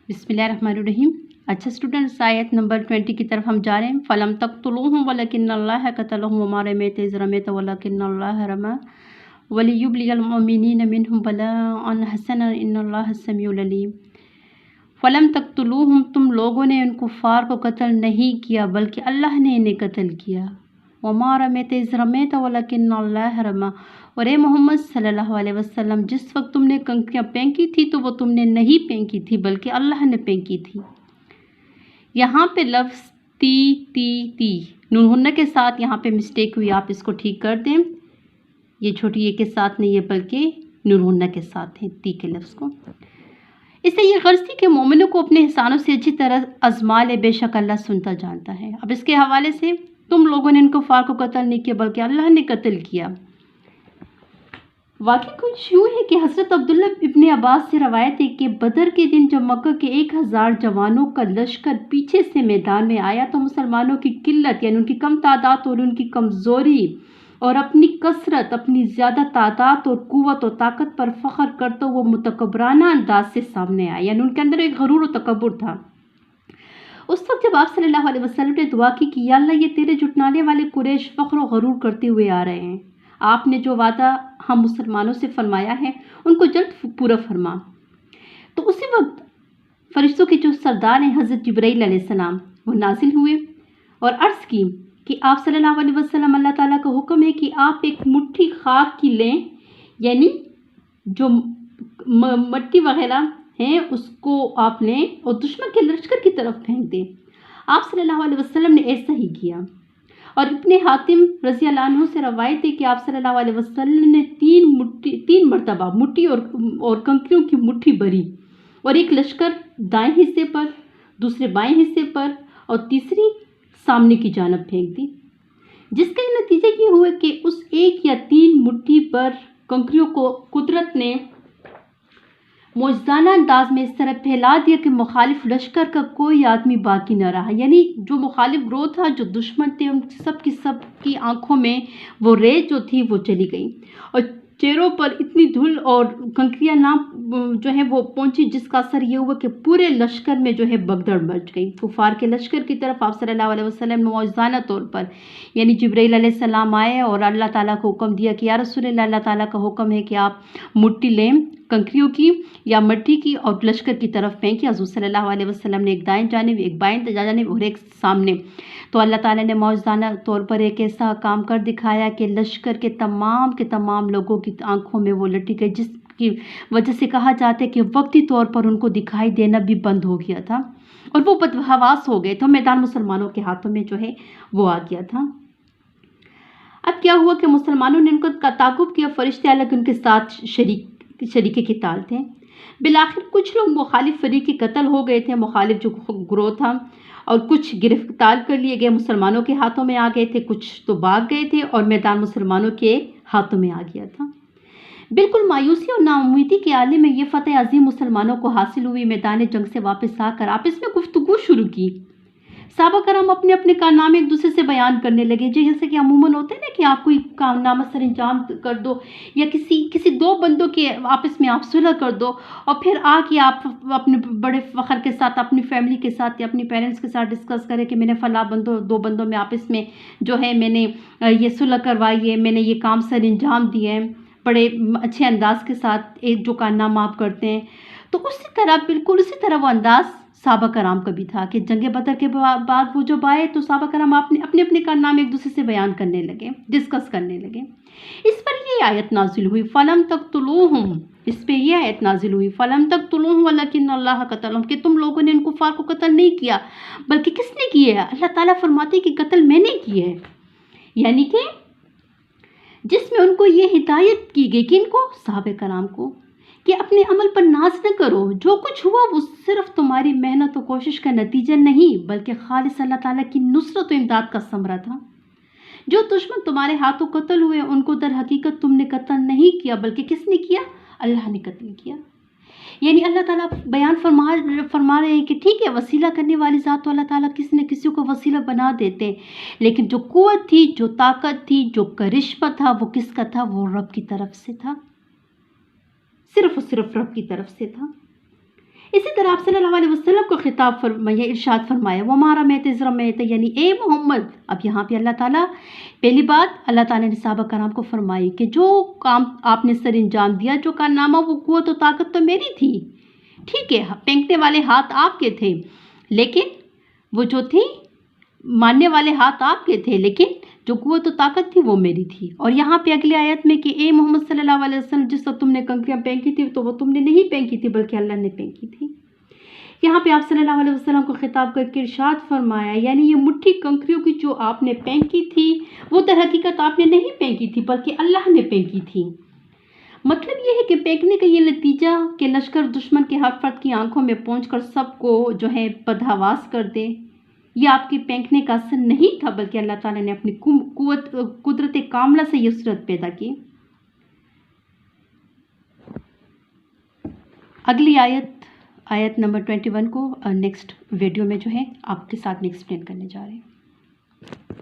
बिस्मिल्लाहिर्रहमानिर्रहीम। अच्छा स्टूडेंट्स, आयत नंबर 20 की तरफ हम जा रहे हैं। फ़लम तक़्तुलूहुम वलकिन्नल्लाह क़तलहुम वमा रमयत इज़ रमयत वलकिन्नल्लाह रमा वलियुब्लियल मुमिनीन मिनहुम बलाअन हसना इन्नल्लाह समीउल अलीम। फ़लम तक़्तुलूहुम, तुम लोगों ने उन कुफ़ार को कत्ल नहीं किया बल्कि अल्लाह ने इन्हें कत्ल किया। वमा रमयत इज़ रमयत वलकिन्नल्लाह रमा, और ए मोहम्मद सल्लल्लाहु अलैहि वसल्लम, जिस वक्त तुमने कंकरियाँ फेंकी थी तो वो तुमने नहीं फेंकी थी बल्कि अल्लाह ने फेंकी थी। यहाँ पे लफ्ज़ ती नून के साथ यहाँ पे मिस्टेक हुई, आप इसको ठीक कर दें। ये छोटी ए के साथ नहीं है बल्कि नून के साथ है ती के लफ्ज़ को। इससे ये गर्ज थी कि मोमिनों को अपने एहसानों से अच्छी तरह आज़मा ले, बेशक अल्लाह सुनता जानता है। अब इसके हवाले से तुम लोगों ने इनको कुफ़ार को कत्ल नहीं किया बल्कि अल्लाह ने कत्ल किया। वाक़ई कुछ यूँ है कि हज़रत अब्दुल्ला इब्न अब्बास से रवायत है कि बदर के दिन जब मक्का के 1000 जवानों का लश्कर पीछे से मैदान में आया तो मुसलमानों की किल्लत यानी उनकी कम तादाद और उनकी कमज़ोरी और अपनी कसरत, अपनी ज़्यादा तादाद और क़ुव्वत और ताकत पर फ़ख्र करते वो मुतकब्बराना अंदाज से सामने आया, यानी उनके अंदर एक गरूर और तकब्बुर था। उस वक्त जब आप सल्लल्लाहु अलैहि वसल्लम ने दुआ की कि या अल्लाह, ये तेरे जुटनाने वाले कुरैश फ़ख्र और गरूर करते हुए आ रहे हैं, आपने जो वादा हम मुसलमानों से फरमाया है उनको जल्द पूरा फरमा। तो उसी वक्त फरिश्तों के जो सरदार हैं हज़रत जिब्राइल अलैहिस्सलाम, वो नाजिल हुए और अर्ज़ की कि आप सल्लल्लाहु अलैहि वसल्लम, अल्लाह ताला का हुक्म है कि आप एक मुट्ठी खाक की लें, यानी जो मट्टी वगैरह हैं उसको आप लें और दुश्मन के लश्कर की तरफ फेंक दें। आप सल्लल्लाहु अलैहि वसल्लम ने ऐसा ही किया। और इब्ने हातिम रज़ी अल्लाह अन्हु से रवायत है कि आप सल्लल्लाहु अलैहि वसल्लम ने 3 मरतबा मुट्ठी और कंकरियों की मुट्ठी भरी और एक लश्कर दाएं हिस्से पर, दूसरे बाएं हिस्से पर और तीसरी सामने की जानब फेंक दी, जिसका नतीजा ये हुआ कि उस 1 या 3 मुट्ठी पर कंकरियों को कुदरत ने मौजज़ाना अंदाज में इस तरह फैला दिया कि मुखालिफ लश्कर का कोई आदमी बाकी न रहा। यानी जो मुखालिफ ग्रोह था, जो दुश्मन थे, उन सब की आंखों में वो रेत जो थी वो चली गई और चेहरों पर इतनी धूल और कंकरियाँ ना जो है वो पहुंची, जिसका असर ये हुआ कि पूरे लश्कर में जो है भगदड़ मच गई। कुफार के लश्कर की तरफ आप सल्लल्लाहु अलैहि वसल्लम ने मौजज़ाना तौर पर यानी जिब्राइल अलैहिस्सलाम आए और अल्लाह ताला को हुक्म दिया कि या रसूलल्लाह, अल्लाह ताला का हुक्म है कि आप मुट्ठी लें कंकरियों की या मिट्टी की और लश्कर की तरफ फेंकी। हज़ूर सल्लल्लाहु अलैहि वसल्लम ने एक दाएं जानिब, एक बाएं जानिब और एक सामने। तो अल्लाह ताला ने मौजज़ाना तौर पर एक ऐसा काम कर दिखाया कि लश्कर के तमाम लोगों की आंखों में वो लटी गई, जिसकी वजह से कहा जाता है कि वक्ती तौर पर उनको दिखाई देना भी बंद हो गया था और वो बदहवास हो गए थे। मैदान मुसलमानों के हाथों में जो है वो आ गया था। अब क्या हुआ कि मुसलमानों ने उनको ताक़ुब किया, फरिश्ते अलग उनके साथ शरीके क़िताल थे। बिलाखिर कुछ लोग मुखालिफ फरीक के कत्ल हो गए थे, मुखालिफ जो ग्रोह था, और कुछ गिरफ्तार कर लिए गए, मुसलमानों के हाथों में आ गए थे, कुछ तो भाग गए थे और मैदान मुसलमानों के हाथों में आ गया था। बिल्कुल मायूसी और नाउम्मीदी के आले में ये फ़तह अजीम मुसलमानों को हासिल हुई। मैदान जंग से वापस आकर आपस में गुफ्तगू शुरू की। सहाबा कराम अपने अपने कारनामे एक दूसरे से बयान करने लगे, जैसे कि अमूमन होता है ना कि आप कोई कारनामा सर अंजाम कर दो या किसी 2 बंदों के आपस में आप सुलह कर दो और फिर आके आप अपने बड़े फ़ख्र के साथ अपनी फैमिली के साथ या अपनी पेरेंट्स के साथ डिस्कस करें कि मैंने फ़लाँ 2 बंदों में आपस में जो है मैंने ये सुलह करवाई है, मैंने ये काम सर अंजाम दिए हैं, बड़े अच्छे अंदाज के साथ एक जो कारनामा आप करते हैं। तो उसी तरह, बिल्कुल उसी तरह वो अंदाज़ सहाबा कराम का भी था कि जंग बदर के बाद वो जब आए तो सहाबा कराम अपने अपने कारनामे एक दूसरे से बयान करने लगे, डिस्कस करने लगे। इस पर ये आयत नाजिल हुई, फ़लम तक़्तुलूहुम, इस पे ये आयत नाजिल हुई, फ़लम तक़्तुलूहुम वलकिन्नल्लाह क़तलहुम, कि तुम लोगों ने इन कुफ़ार को कत्ल नहीं किया बल्कि किसने किया है? अल्लाह ताला फरमाते कि कत्ल मैंने किया है, यानी कि जिसमें उनको ये हिदायत की गई कि इनको सहाबा कराम को कि अपने अमल पर नाज न करो, जो कुछ हुआ वो सिर्फ तुम्हारी मेहनत और कोशिश का नतीजा नहीं बल्कि खालिस अल्लाह ताला की नुसरत और इमदाद का समरा था। जो दुश्मन तुम्हारे हाथों कत्ल हुए उनको दर हकीकत तुमने कत्ल नहीं किया बल्कि किसने किया? अल्लाह ने कत्ल किया। यानी अल्लाह ताला बयान फरमा रहे हैं कि ठीक है, वसीला करने वाली ज़ात तो अल्लाह ताला किसी न किसी को वसीला बना देते हैं, लेकिन जो कुव्वत थी, जो ताकत थी, जो करिश्मा था, वो किसका था? वो रब की तरफ से था, सिर्फ और सिर्फ रब की तरफ से था। इसी तरह आप सल्लल्लाहु अलैहि वसल्लम को खिताब फरमाया, इरशाद फरमाया वो हमारा मैत इज़ रमैत, यानी ए मोहम्मद। अब यहाँ पे अल्लाह ताला, पहली बात अल्लाह ताला ने सहाबा कराम को फरमाई कि जो काम आपने सर अंजाम दिया, जो कारनामा, वो कुव्वत और ताकत तो मेरी थी, ठीक है, फेंकने वाले हाथ आपके थे, लेकिन वो जो थी, मारने वाले हाथ आपके थे, लेकिन जो कुव्वत और ताकत थी वो मेरी थी। और यहाँ पे अगली आयत में कि ए मोहम्मद सल्लल्लाहु अलैहि वसल्लम, जिस वक्त तुमने कंकरियाँ फेंकी थी तो वो तुमने नहीं फेंकी थी बल्कि अल्लाह ने फेंकी थी। यहाँ पे आप सल्लल्लाहु अलैहि वसल्लम को खिताब करके इरशाद फरमाया, यानी ये मुट्ठी कंकरियों की जो आपने फेंकी थी वो दर हकीकत आपने नहीं फेंकी थी बल्कि अल्लाह ने फेंकी थी। मतलब ये है कि फेंकने का ये नतीजा कि लश्कर दुश्मन के हर फर्द की आंखों में पहुंचकर सबको जो है बदहवास कर दे, ये आपके फेंकने का असर नहीं था बल्कि अल्लाह ताला ने अपनी कुदरत कामला से ये सूरत पैदा की। अगली आयत नंबर 21 को नेक्स्ट वीडियो में जो है आपके साथ में एक्सप्लेन करने जा रहे हैं।